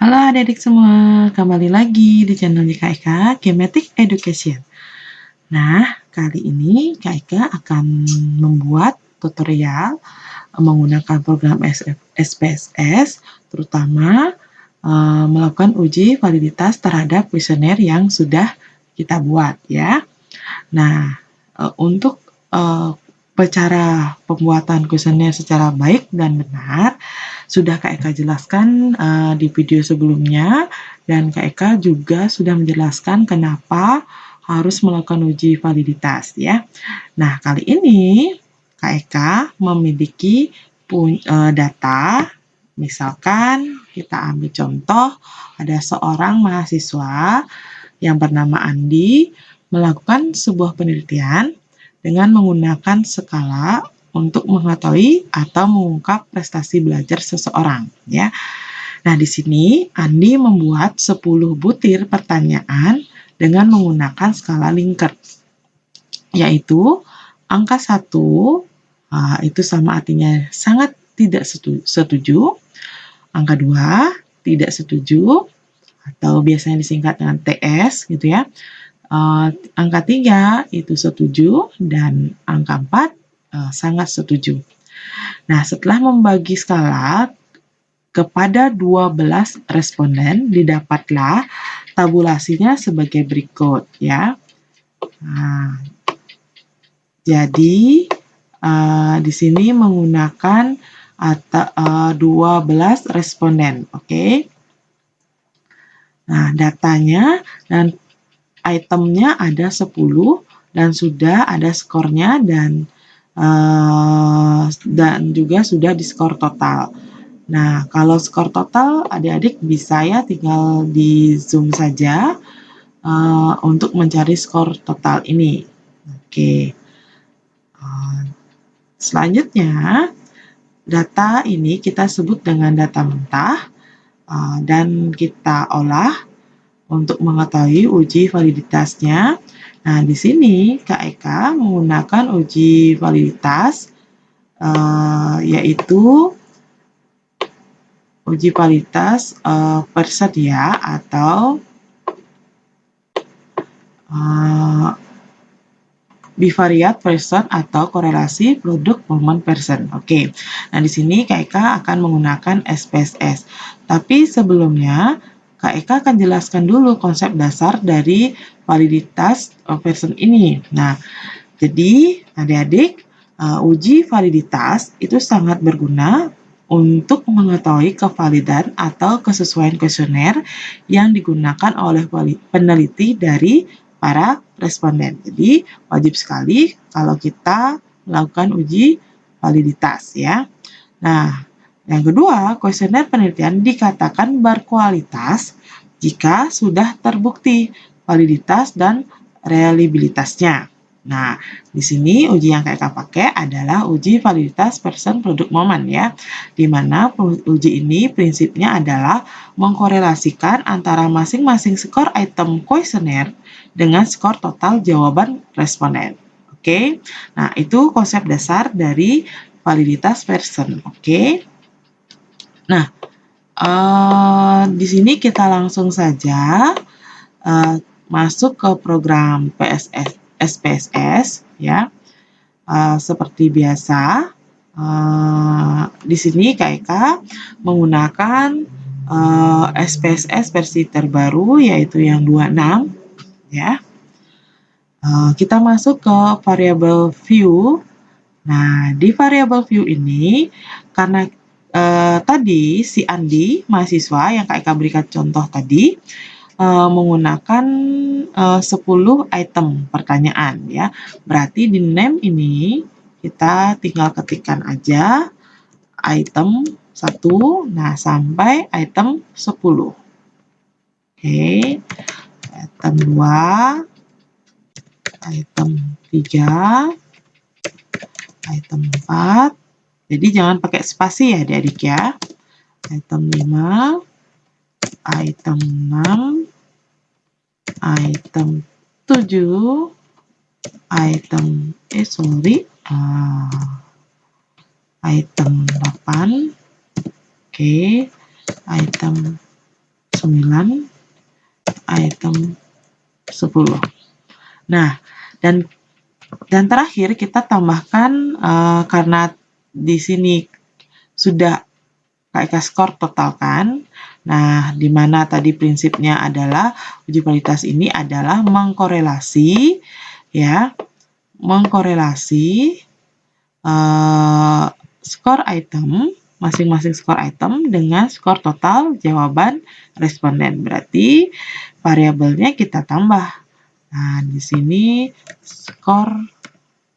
Halo adik-adik semua, kembali lagi di channel Kak Eka, Kinetic Education. Nah, kali ini Kak Eka akan membuat tutorial menggunakan program SPSS, terutama melakukan uji validitas terhadap kuesioner yang sudah kita buat ya. Nah, untuk cara pembuatan kuesioner secara baik dan benar sudah Kak Eka jelaskan di video sebelumnya, dan Kak Eka juga sudah menjelaskan kenapa harus melakukan uji validitas ya. Nah, kali ini Kak Eka memiliki data. Misalkan kita ambil contoh, ada seorang mahasiswa yang bernama Andi melakukan sebuah penelitian dengan menggunakan skala untuk mengetahui atau mengungkap prestasi belajar seseorang ya. Nah, di sini Andi membuat 10 butir pertanyaan dengan menggunakan skala Likert, yaitu angka 1 itu sama artinya sangat tidak setuju, angka 2 tidak setuju atau biasanya disingkat dengan TS gitu ya. Angka 3 itu setuju dan angka 4 sangat setuju. Nah, setelah membagi skala kepada 12 responden, didapatlah tabulasinya sebagai berikut ya. Nah, jadi di sini menggunakan 12 responden, oke. Nah, datanya dan itemnya ada 10 dan sudah ada skornya dan juga sudah diskor total. Nah, kalau skor total adik-adik bisa ya tinggal di zoom saja untuk mencari skor total ini. Oke. Selanjutnya, data ini kita sebut dengan data mentah dan kita olah untuk mengetahui uji validitasnya. Nah, di sini Kak Eka menggunakan uji validitas yaitu uji validitas person ya, atau bivariate person atau korelasi produk moment person. Oke. Nah, di sini Kak Eka akan menggunakan SPSS. Tapi sebelumnya Kak Eka akan jelaskan dulu konsep dasar dari validitas person ini. Nah, jadi adik-adik, uji validitas itu sangat berguna untuk mengetahui kevalidan atau kesesuaian kuesioner yang digunakan oleh peneliti dari para responden. Jadi, wajib sekali kalau kita melakukan uji validitas ya. Nah, yang kedua, kuesioner penelitian dikatakan berkualitas jika sudah terbukti validitas dan reliabilitasnya. Nah, di sini uji yang Kak Eka pakai adalah uji validitas person produk moment ya, di mana uji ini prinsipnya adalah mengkorelasikan antara masing-masing skor item kuesioner dengan skor total jawaban responden. Oke, nah itu konsep dasar dari validitas person. Oke. Nah, di sini kita langsung saja masuk ke program SPSS ya. Seperti biasa, di sini Kak Eka menggunakan SPSS versi terbaru yaitu yang 26 ya. Kita masuk ke variable view. Nah, di variable view ini karena tadi si Andi, mahasiswa yang Kak Eka berikan contoh tadi, menggunakan 10 item pertanyaan ya. Berarti di name ini kita tinggal ketikkan aja item 1, nah sampai item 10. Oke. Item 2, item 3, item 4. Jadi jangan pakai spasi ya adik-adik ya. Item 5, item 6, item 7, item item 8, oke, item 9, item 10. Nah, dan terakhir kita tambahkan karena di sini sudah KIK skor total kan. Nah, di mana tadi prinsipnya adalah uji validitas ini adalah mengkorelasi ya, skor item, masing-masing skor item dengan skor total jawaban responden. Berarti variabelnya kita tambah. Nah, di sini skor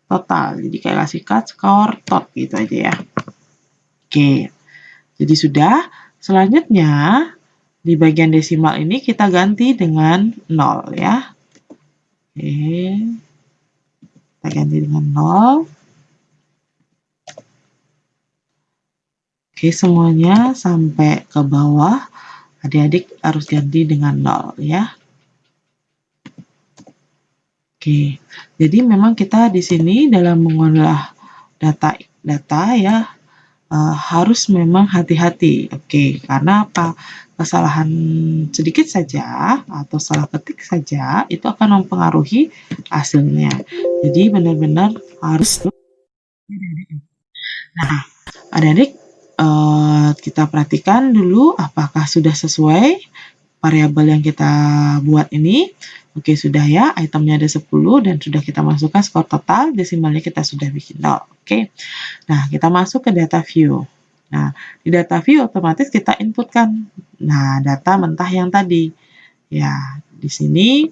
total. Jadi kayak kasih skor tot gitu aja ya. Oke. Jadi sudah. Selanjutnya di bagian desimal ini kita ganti dengan 0 ya. Oke. Kita ganti dengan 0. Oke, semuanya sampai ke bawah. Adik-adik harus ganti dengan 0 ya. Oke, jadi memang kita di sini dalam mengolah data ya harus memang hati-hati. Oke, karena apa? Kesalahan sedikit saja atau salah ketik saja itu akan mempengaruhi hasilnya. Jadi benar-benar harus. Nah, adik-adik kita perhatikan dulu apakah sudah sesuai variabel yang kita buat ini. Oke, sudah ya, itemnya ada 10 dan sudah kita masukkan skor total, desimalnya kita sudah bikin 0. Oke, nah kita masuk ke data view. Nah, di data view otomatis kita inputkan data mentah yang tadi. Ya, di sini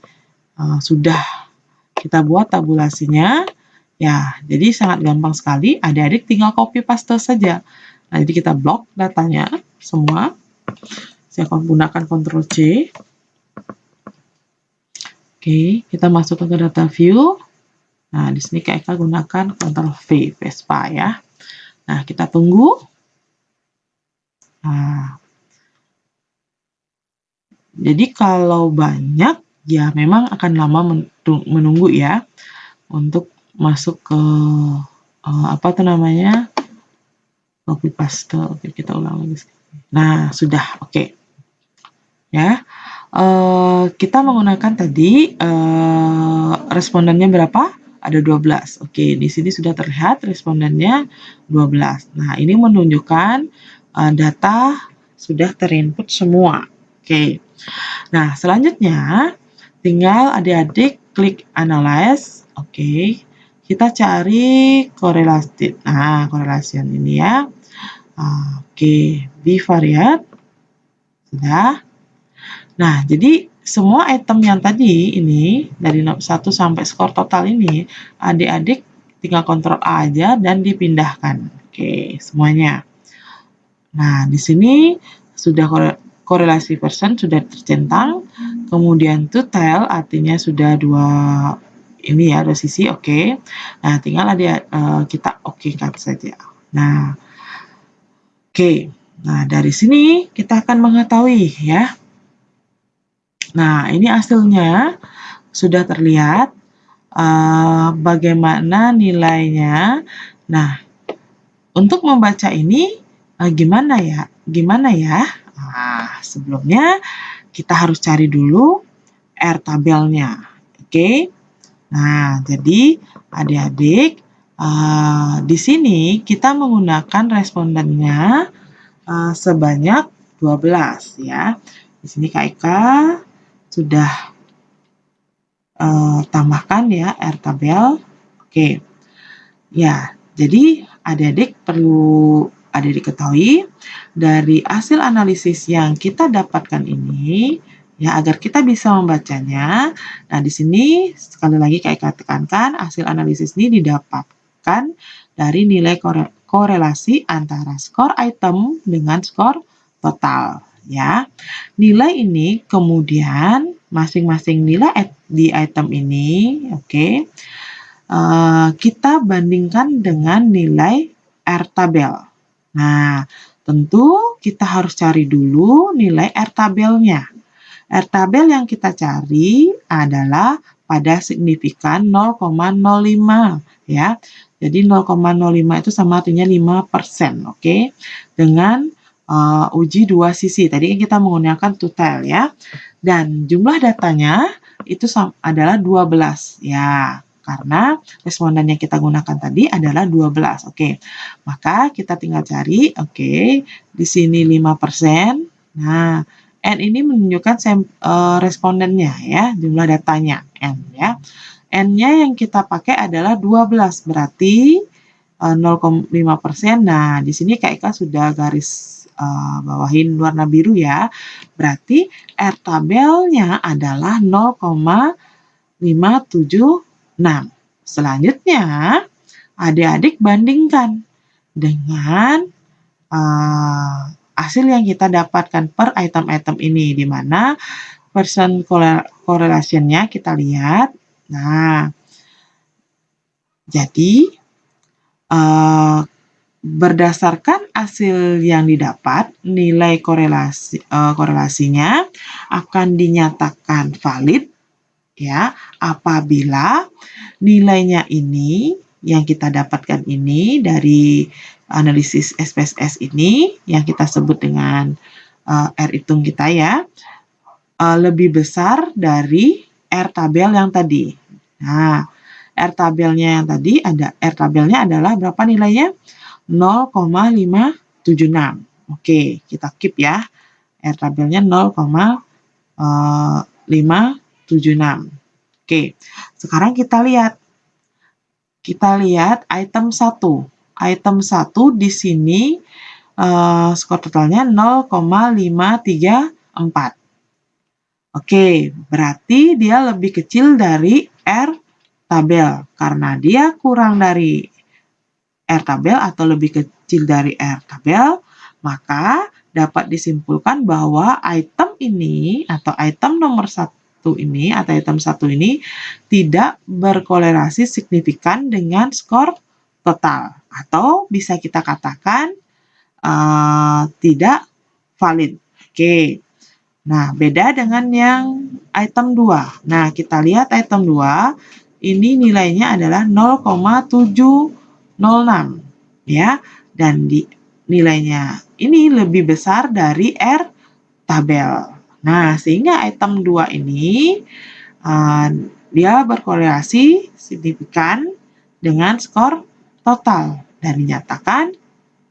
sudah kita buat tabulasinya. Ya, jadi sangat gampang sekali, adik-adik tinggal copy paste saja. Nah, jadi kita blok datanya semua. Saya akan gunakan Ctrl C. Oke, kita masuk ke data view. Nah, di sini KIK gunakan Ctrl V, Vespa ya. Nah, kita tunggu. Nah, jadi kalau banyak, ya memang akan lama menunggu ya untuk masuk ke copy paste. Oke, kita ulang lagi. Nah, sudah. Oke. Ya. Kita menggunakan tadi respondennya berapa? Ada 12. Oke, di sini sudah terlihat respondennya 12. Nah, ini menunjukkan data sudah terinput semua. Oke. Nah, selanjutnya tinggal adik-adik klik analyze. Oke. Kita cari korelasi. Nah, korelasian ini ya. Oke, bivariate. Sudah. Nah, jadi semua item yang tadi ini, dari 1 sampai skor total ini, adik-adik tinggal Ctrl A aja dan dipindahkan. Oke, semuanya. Nah, di sini sudah korelasi persen sudah tercentang. Kemudian to tail artinya sudah dua sisi. Oke. Nah, tinggal kita oke-kan saja. Nah, oke. Nah, dari sini kita akan mengetahui ya. Nah, ini hasilnya sudah terlihat bagaimana nilainya. Nah, untuk membaca ini gimana ya? Nah, sebelumnya kita harus cari dulu R tabelnya. Oke. Nah, jadi adik-adik di sini kita menggunakan respondennya sebanyak 12 ya. Di sini KIK sudah tambahkan ya R tabel. Oke. Ya, jadi adik-adik perlu ketahui dari hasil analisis yang kita dapatkan ini ya, agar kita bisa membacanya. Nah, di sini sekali lagi KIK tekankan hasil analisis ini didapatkan dari nilai korelasi antara skor item dengan skor total ya. Nilai ini kemudian masing-masing nilai di item ini, oke, kita bandingkan dengan nilai R tabel. Nah, tentu kita harus cari dulu nilai R tabelnya. R tabel yang kita cari adalah pada signifikan 0,05 ya. Jadi 0,05 itu sama artinya 5%, oke. Dengan uji dua sisi. Tadi kan kita menggunakan total ya. Dan jumlah datanya itu adalah 12 ya. Karena responden yang kita gunakan tadi adalah 12. Oke. Maka kita tinggal cari, oke, di sini 5%. Nah, N ini menunjukkan respondennya ya, jumlah datanya N ya. N-nya yang kita pakai adalah 12, berarti 0,5%. Nah, di sini Kak Eka sudah garis bawahin warna biru ya. Berarti R tabelnya adalah 0,576. Selanjutnya, adik-adik bandingkan dengan hasil yang kita dapatkan per item-item ini, di mana percent correlation-nya kita lihat. Nah, jadi berdasarkan hasil yang didapat, nilai korelasinya akan dinyatakan valid ya apabila nilainya ini yang kita dapatkan ini dari analisis SPSS ini yang kita sebut dengan R hitung kita ya lebih besar dari R tabel yang tadi. Nah, R tabelnya yang tadi R tabelnya adalah berapa nilainya? 0,576. Oke, kita keep ya. R tabelnya 0,576. Oke, sekarang kita lihat. Item 1. Item 1 di sini skor totalnya 0,534. Oke, berarti dia lebih kecil dari R tabel. Karena dia kurang dari R tabel atau lebih kecil dari R tabel, maka dapat disimpulkan bahwa item ini atau item nomor 1 ini atau item 1 ini tidak berkorelasi signifikan dengan skor total atau bisa kita katakan tidak valid. Oke. Nah, beda dengan yang item 2. Nah, kita lihat item 2 ini nilainya adalah 0,706 ya, dan nilainya ini lebih besar dari R tabel. Nah, sehingga item 2 ini dia berkorelasi signifikan dengan skor total dan dinyatakan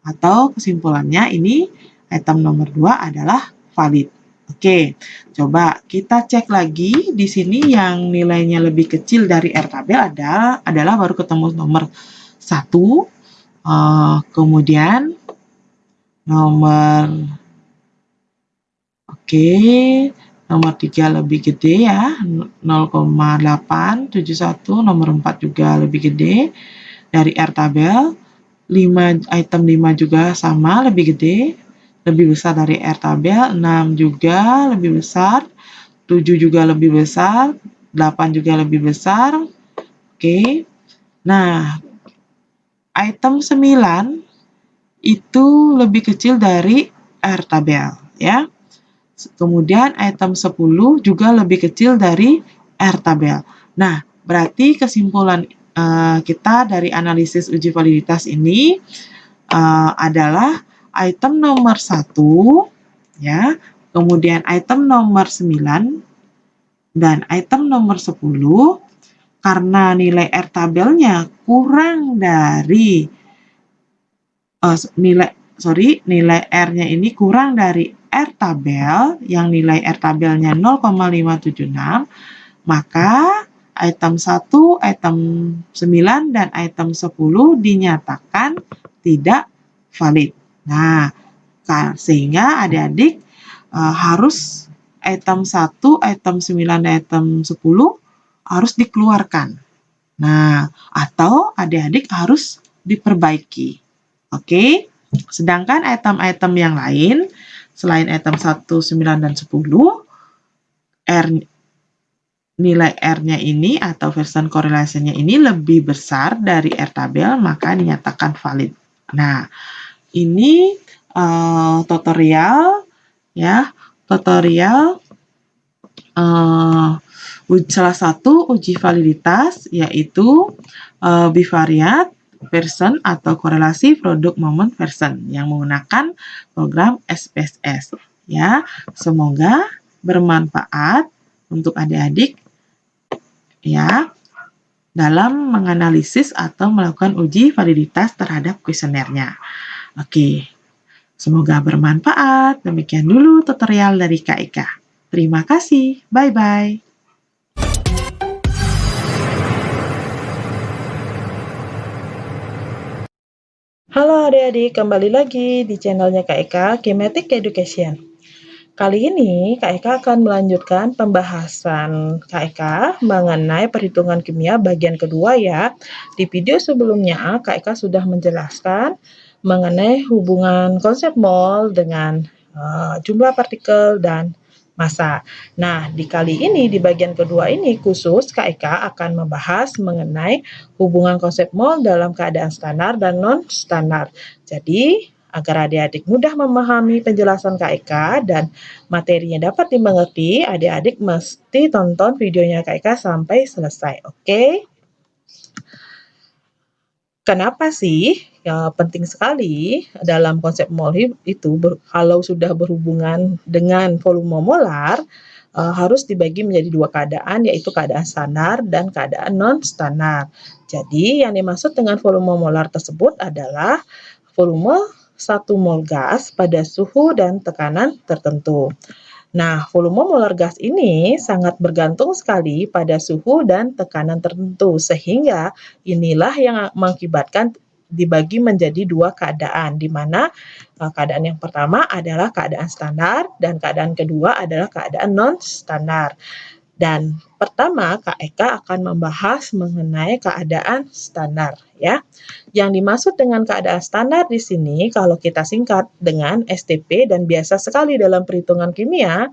atau kesimpulannya ini item nomor 2 adalah valid. Oke, coba kita cek lagi di sini yang nilainya lebih kecil dari R tabel adalah baru ketemu nomor 1, kemudian nomor 3 lebih gede ya, 0,871, nomor 4 juga lebih gede dari R tabel, item 5 juga sama, lebih gede, lebih besar dari R tabel, 6 juga lebih besar, 7 juga lebih besar, 8 juga lebih besar. Oke. Nah, item 9 itu lebih kecil dari R tabel ya. Kemudian item 10 juga lebih kecil dari R tabel. Nah, berarti kesimpulan kita dari analisis uji validitas ini adalah item nomor 1 ya, kemudian item nomor 9 dan item nomor 10 karena nilai R tabelnya kurang dari nilai R-nya ini kurang dari R tabel yang nilai R tabelnya 0,576, maka item 1, item 9 dan item 10 dinyatakan tidak valid. Nah, sehingga adik-adik harus item 1, item 9, dan item 10 harus dikeluarkan. Nah, atau adik-adik harus diperbaiki. Oke? Sedangkan item-item yang lain, selain item 1, 9, dan 10, nilai R-nya ini atau percent correlation-nya ini lebih besar dari R tabel, maka dinyatakan valid. Nah, ini tutorial ya, salah satu uji validitas yaitu bivariat person atau korelasi produk momen person yang menggunakan program SPSS. Ya, semoga bermanfaat untuk adik-adik ya dalam menganalisis atau melakukan uji validitas terhadap kuesionernya. Oke, semoga bermanfaat. Demikian dulu tutorial dari Kak Ika. Terima kasih. Bye-bye. Halo adik-adik, kembali lagi di channelnya Kak Eka, Kinetic Education. Kali ini Kak Eka akan melanjutkan pembahasan Kak Eka mengenai perhitungan kimia bagian kedua ya. Di video sebelumnya Kak Eka sudah menjelaskan mengenai hubungan konsep mol dengan jumlah partikel dan massa. Nah, di kali ini, di bagian kedua ini khusus Kak Eka akan membahas mengenai hubungan konsep mol dalam keadaan standar dan non-standar. Jadi, agar adik-adik mudah memahami penjelasan Kak Eka dan materinya dapat dimengerti, adik-adik mesti tonton videonya Kak Eka sampai selesai, oke? Kenapa sih penting sekali dalam konsep mol itu kalau sudah berhubungan dengan volume molar harus dibagi menjadi dua keadaan, yaitu keadaan standar dan keadaan non-standar. Jadi yang dimaksud dengan volume molar tersebut adalah volume 1 mol gas pada suhu dan tekanan tertentu. Nah, volume molar gas ini sangat bergantung sekali pada suhu dan tekanan tertentu, sehingga inilah yang mengakibatkan dibagi menjadi dua keadaan, di mana keadaan yang pertama adalah keadaan standar dan keadaan kedua adalah keadaan non-standar. Dan pertama, Kak Eka akan membahas mengenai keadaan standar ya. Yang dimaksud dengan keadaan standar di sini kalau kita singkat dengan STP dan biasa sekali dalam perhitungan kimia,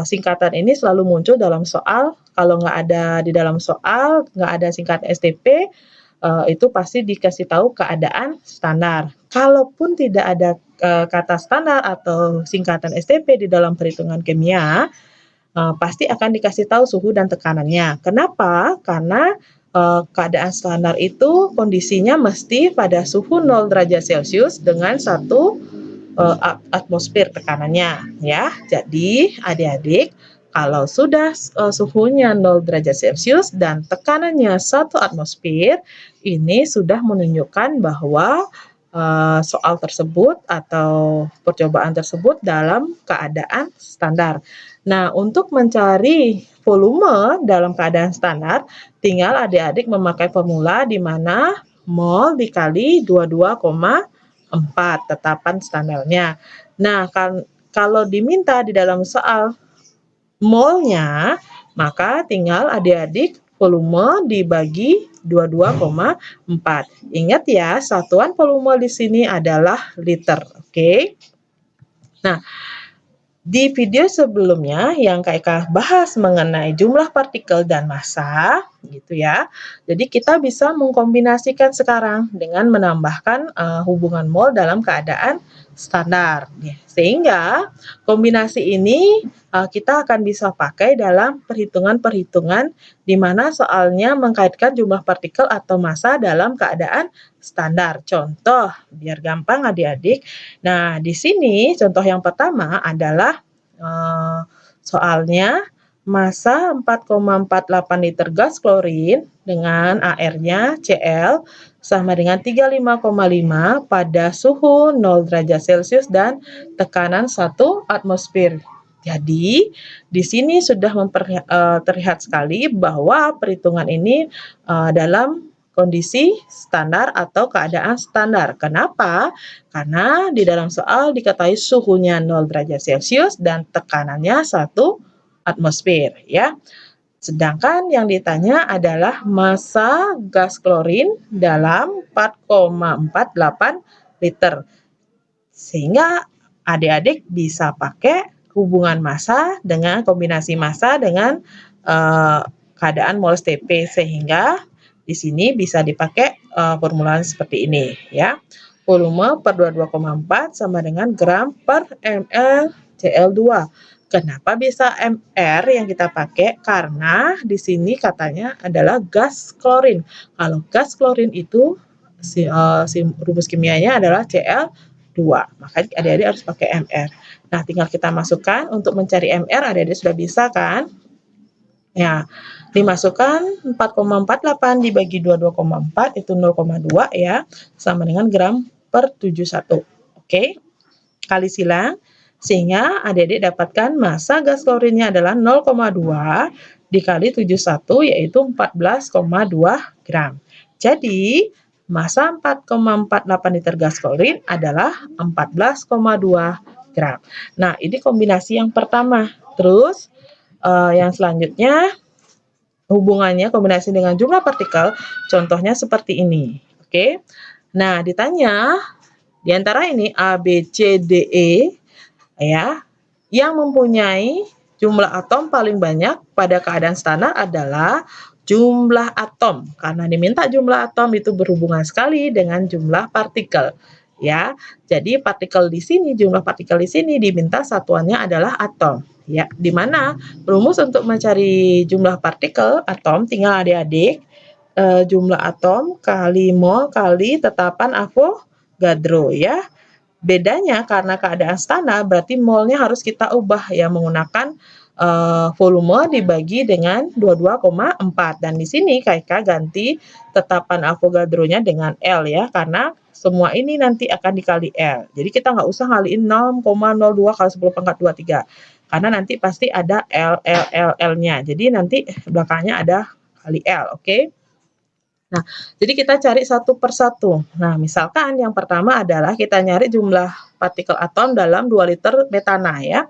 singkatan ini selalu muncul dalam soal. Kalau nggak ada di dalam soal, nggak ada singkatan STP, itu pasti dikasih tahu keadaan standar. Kalaupun tidak ada kata standar atau singkatan STP di dalam perhitungan kimia, pasti akan dikasih tahu suhu dan tekanannya. Kenapa? Karena keadaan standar itu kondisinya mesti pada suhu 0 derajat Celcius dengan 1 atmosfer tekanannya ya. Jadi adik-adik kalau sudah suhunya 0 derajat Celcius dan tekanannya 1 atmosfer, ini sudah menunjukkan bahwa soal tersebut atau percobaan tersebut dalam keadaan standar. Nah, untuk mencari volume dalam keadaan standar, tinggal adik-adik memakai formula di mana mol dikali 22,4 tetapan standarnya. Nah, kalau diminta di dalam soal molnya, maka tinggal adik-adik volume dibagi 22,4. Ingat ya, satuan volume di sini adalah liter, oke? Nah, di video sebelumnya yang Kak Eka bahas mengenai jumlah partikel dan massa, gitu ya. Jadi kita bisa mengkombinasikan sekarang dengan menambahkan hubungan mol dalam keadaan standar. Sehingga kombinasi ini kita akan bisa pakai dalam perhitungan-perhitungan di mana soalnya mengkaitkan jumlah partikel atau massa dalam keadaan standar. Contoh, biar gampang adik-adik. Nah, di sini contoh yang pertama adalah soalnya massa 4,48 liter gas klorin dengan AR-nya Cl sama dengan 35,5 pada suhu 0 derajat Celcius dan tekanan 1 atmosfer. Jadi, di sini sudah terlihat sekali bahwa perhitungan ini dalam kondisi standar atau keadaan standar. Kenapa? Karena di dalam soal diketahui suhunya 0 derajat Celcius dan tekanannya 1 atmosfer ya. Sedangkan yang ditanya adalah massa gas klorin dalam 4,48 liter. Sehingga adik-adik bisa pakai hubungan massa dengan kombinasi massa dengan keadaan mol STP sehingga di sini bisa dipakai formulaan seperti ini ya. Volume per 22,4 sama dengan gram per ml Cl2. Kenapa bisa mr yang kita pakai? Karena di sini katanya adalah gas klorin. Kalau gas klorin itu rumus kimianya adalah Cl2. Maka adik-adik harus pakai Mr. Nah, tinggal kita masukkan untuk mencari Mr, adik-adik sudah bisa kan? Ya, dimasukkan 4,48 dibagi 22,4 itu 0,2 ya, sama dengan gram per 71. Oke, kali silang, sehingga adik-adik dapatkan massa gas klorinnya adalah 0,2 dikali 71 yaitu 14,2 gram. Jadi, massa 4,48 liter gas klorin adalah 14,2 gram. Nah, ini kombinasi yang pertama. Terus, yang selanjutnya, hubungannya kombinasi dengan jumlah partikel, contohnya seperti ini. Oke, nah ditanya, di antara ini A, B, C, D, E, ya, yang mempunyai jumlah atom paling banyak pada keadaan standar adalah jumlah atom. Karena diminta jumlah atom itu berhubungan sekali dengan jumlah partikel. Ya, jadi partikel di sini, jumlah partikel di sini diminta satuannya adalah atom. Ya, di mana rumus untuk mencari jumlah partikel atom tinggal adik-adik jumlah atom kali mol kali tetapan Avogadro ya. Bedanya karena keadaan standar berarti molnya harus kita ubah ya menggunakan volume dibagi dengan 22,4 dan di sini KK ganti tetapan Avogadro-nya dengan L ya karena semua ini nanti akan dikali L. Jadi kita nggak usah ngaliin 0,02 kali 10 pangkat 23 karena nanti pasti ada L-nya. Jadi nanti belakangnya ada kali L, oke? Nah, jadi kita cari satu persatu. Nah, misalkan yang pertama adalah kita nyari jumlah partikel atom dalam 2 liter metana ya.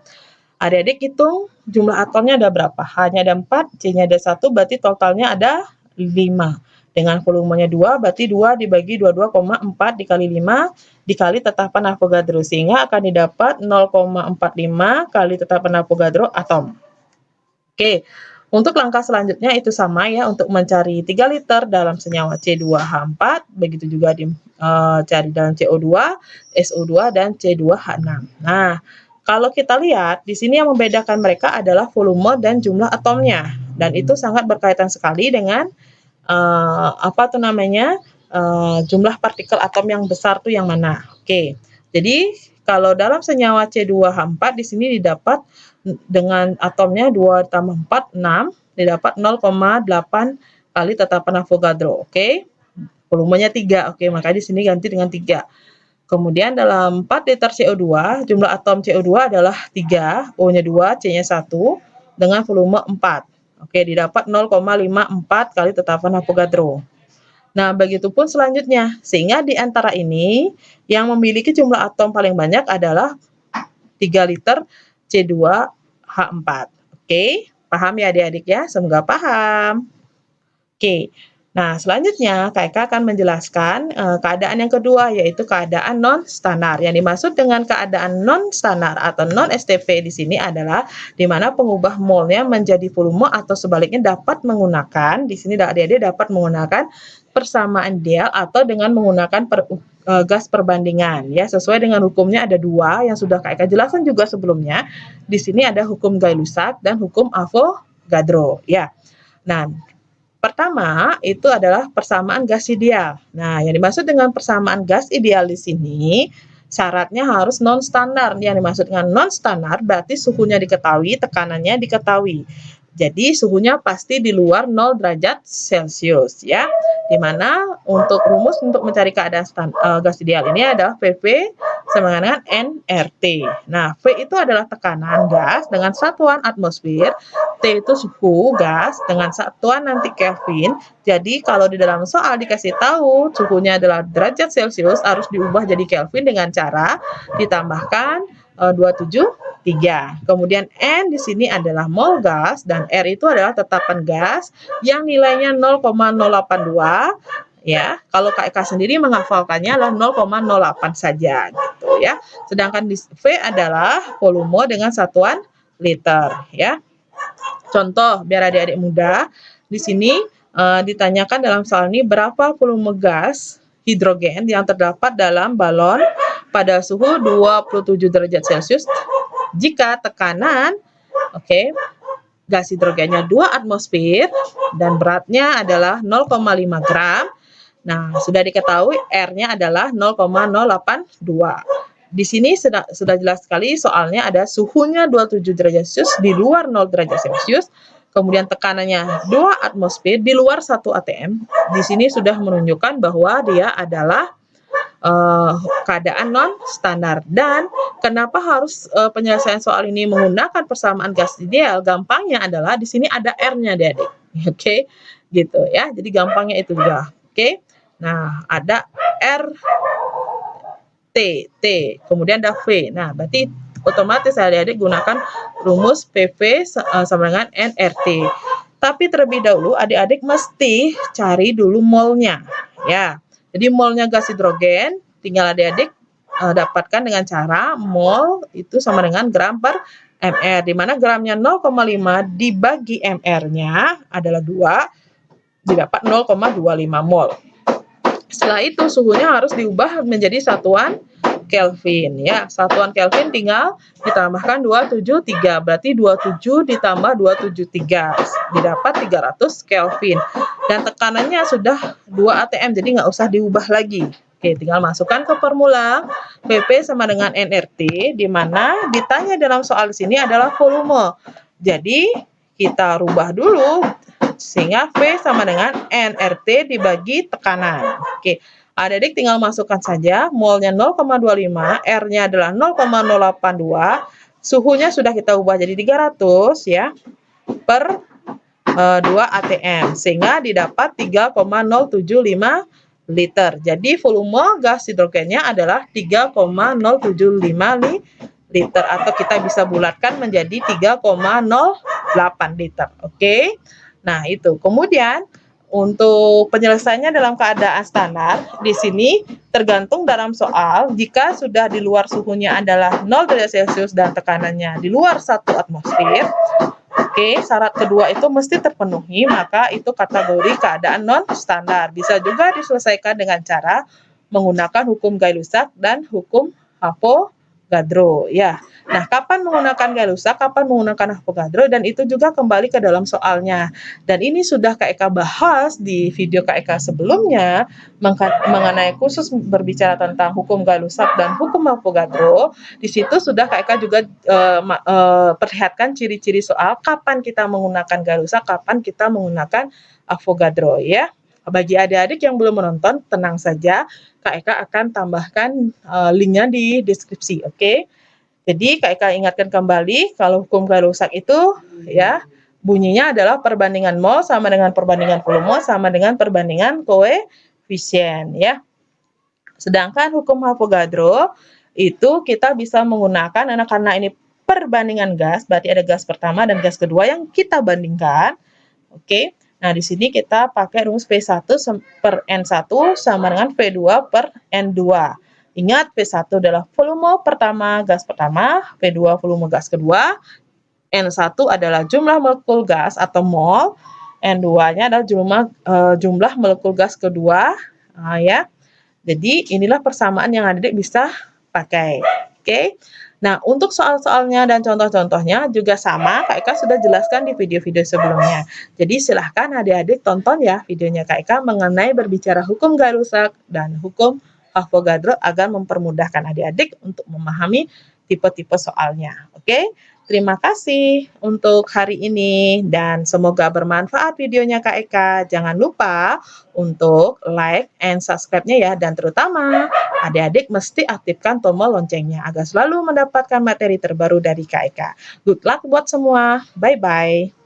Adik-adik hitung jumlah atomnya ada berapa? H-nya ada 4, C-nya ada 1, berarti totalnya ada 5. Dengan volumenya 2, berarti 2 dibagi 22,4 dikali 5 dikali tetapan Avogadro. Sehingga akan didapat 0,45 kali tetapan Avogadro atom. Oke, untuk langkah selanjutnya itu sama ya, untuk mencari 3 liter dalam senyawa C2H4, begitu juga dicari dalam CO2, SO2, dan C2H6. Nah, kalau kita lihat, di sini yang membedakan mereka adalah volume dan jumlah atomnya. Dan itu sangat berkaitan sekali dengan jumlah partikel atom yang besar tuh yang mana. Oke, jadi kalau dalam senyawa C2H4 di sini didapat dengan atomnya 2 tambah 4, 6, didapat 0,8 kali tetapan Avogadro. Oke, volumenya 3. Oke, maka di sini ganti dengan 3. Kemudian dalam 4 liter CO2, jumlah atom CO2 adalah 3, O-nya 2, C-nya 1, dengan volume 4. Oke, didapat 0,54 kali tetapan Avogadro. Nah, begitupun selanjutnya. Sehingga di antara ini, yang memiliki jumlah atom paling banyak adalah 3 liter C2H4. Oke, paham ya adik-adik ya? Semoga paham. Oke. Nah, selanjutnya KK akan menjelaskan keadaan yang kedua, yaitu keadaan non-standar. Yang dimaksud dengan keadaan non-standar atau non-STP di sini adalah di mana pengubah molnya menjadi volume atau sebaliknya dapat menggunakan, di sini adik-adik dapat menggunakan persamaan ideal atau dengan menggunakan gas perbandingan. Ya, sesuai dengan hukumnya ada 2 yang sudah KK jelaskan juga sebelumnya. Di sini ada hukum Gay-Lussac dan hukum Avogadro. Ya, nah, pertama, itu adalah persamaan gas ideal. Nah, yang dimaksud dengan persamaan gas ideal di sini, syaratnya harus non-standar. Yang dimaksud dengan non-standar berarti suhunya diketahui, tekanannya diketahui. Jadi, suhunya pasti di luar 0 derajat Celcius, ya. Dimana untuk rumus untuk mencari keadaan gas ideal ini adalah PV sama dengan nRT. Nah, V itu adalah tekanan gas dengan satuan atmosfer, T itu suhu gas dengan satuan nanti Kelvin. Jadi, kalau di dalam soal dikasih tahu suhunya adalah derajat Celcius, harus diubah jadi Kelvin dengan cara ditambahkan 273. Kemudian N di sini adalah mol gas dan R itu adalah tetapan gas yang nilainya 0,082 ya. Kalau KK sendiri menghafalkannya adalah 0,08 saja gitu ya. Sedangkan di V adalah volume dengan satuan liter ya. Contoh biar adik-adik mudah, di sini ditanyakan dalam soal ini berapa volume gas hidrogen yang terdapat dalam balon pada suhu 27 derajat Celcius jika tekanan gas hidrogennya 2 atmosfer dan beratnya adalah 0,5 gram Nah, sudah diketahui R-nya adalah 0,082. Di sini sudah jelas sekali soalnya ada suhunya 27 derajat Celcius di luar 0 derajat Celcius, kemudian tekanannya 2 atmosfer di luar 1 atm. Di sini sudah menunjukkan bahwa dia adalah keadaan non standar. Dan kenapa harus penyelesaian soal ini menggunakan persamaan gas ideal? Gampangnya adalah di sini ada R-nya, adik-adik. Oke, gitu ya. Jadi gampangnya itu juga. Oke. Nah, ada R T, kemudian ada V. Nah, berarti otomatis adik-adik gunakan rumus PV sama dengan nRT. Tapi terlebih dahulu adik-adik mesti cari dulu molnya, ya. Jadi molnya gas hidrogen tinggal adik-adik dapatkan dengan cara mol itu sama dengan gram per mr, di mana gramnya 0,5 dibagi mr-nya adalah 2, didapat 0,25 mol. Setelah itu suhunya harus diubah menjadi satuan Kelvin, ya. Satuan Kelvin tinggal ditambahkan 273, berarti 27 ditambah 273 didapat 300 Kelvin. Dan tekanannya sudah 2 atm, jadi nggak usah diubah lagi. Oke, tinggal masukkan ke formula PP sama dengan nRT, di mana ditanya dalam soal di sini adalah volume. Jadi kita rubah dulu sehingga V sama dengan nRT dibagi tekanan. Oke, adik-adik tinggal masukkan saja molnya 0,25, R-nya adalah 0,082, suhunya sudah kita ubah jadi 300 ya per 2 atm sehingga didapat 3,075 liter. Jadi volume gas hidrogennya adalah 3,075 liter atau kita bisa bulatkan menjadi 3,08 liter. Oke. Nah, itu. Kemudian untuk penyelesaiannya dalam keadaan standar, di sini tergantung dalam soal jika sudah di luar suhunya adalah 0 derajat Celcius dan tekanannya di luar 1 atmosfer. Oke, syarat kedua itu mesti terpenuhi, maka itu kategori keadaan non standar. Bisa juga diselesaikan dengan cara menggunakan hukum Gay-Lussac dan hukum Avogadro, ya. Nah, kapan menggunakan Gay-Lussac, kapan menggunakan Avogadro, dan itu juga kembali ke dalam soalnya. Dan ini sudah Kak Eka bahas di video Kak Eka sebelumnya mengenai khusus berbicara tentang hukum Gay-Lussac dan hukum Avogadro. Di situ sudah Kak Eka juga perlihatkan ciri-ciri soal kapan kita menggunakan Gay-Lussac, kapan kita menggunakan Avogadro, ya. Bagi adik-adik yang belum menonton, tenang saja, Kak Eka akan tambahkan linknya di deskripsi, oke? Jadi Kak Eka ingatkan kembali kalau hukum Gay-Lussac itu ya bunyinya adalah perbandingan mol sama dengan perbandingan volume sama dengan perbandingan koefisien, ya. Sedangkan hukum Avogadro itu kita bisa menggunakan karena ini perbandingan gas, berarti ada gas pertama dan gas kedua yang kita bandingkan. Oke. Nah, di sini kita pakai rumus P1 per N1 sama dengan V2 per N2. Ingat, P1 adalah volume pertama, gas pertama, P2 volume gas kedua, N1 adalah jumlah molekul gas atau mol, N2-nya adalah jumlah molekul gas kedua, ya. Jadi, inilah persamaan yang adik bisa pakai. Oke. Nah, untuk soal-soalnya dan contoh-contohnya juga sama, Kak Eka sudah jelaskan di video-video sebelumnya. Jadi, silahkan adik-adik tonton ya videonya Kak Eka mengenai berbicara hukum Gay-Lussac dan hukum Avogadro agar mempermudahkan adik-adik untuk memahami tipe-tipe soalnya. Oke, terima kasih untuk hari ini dan semoga bermanfaat videonya Kak Eka. Jangan lupa untuk like and subscribe-nya ya, dan terutama adik-adik mesti aktifkan tombol loncengnya agar selalu mendapatkan materi terbaru dari Kak Eka. Good luck buat semua. Bye-bye.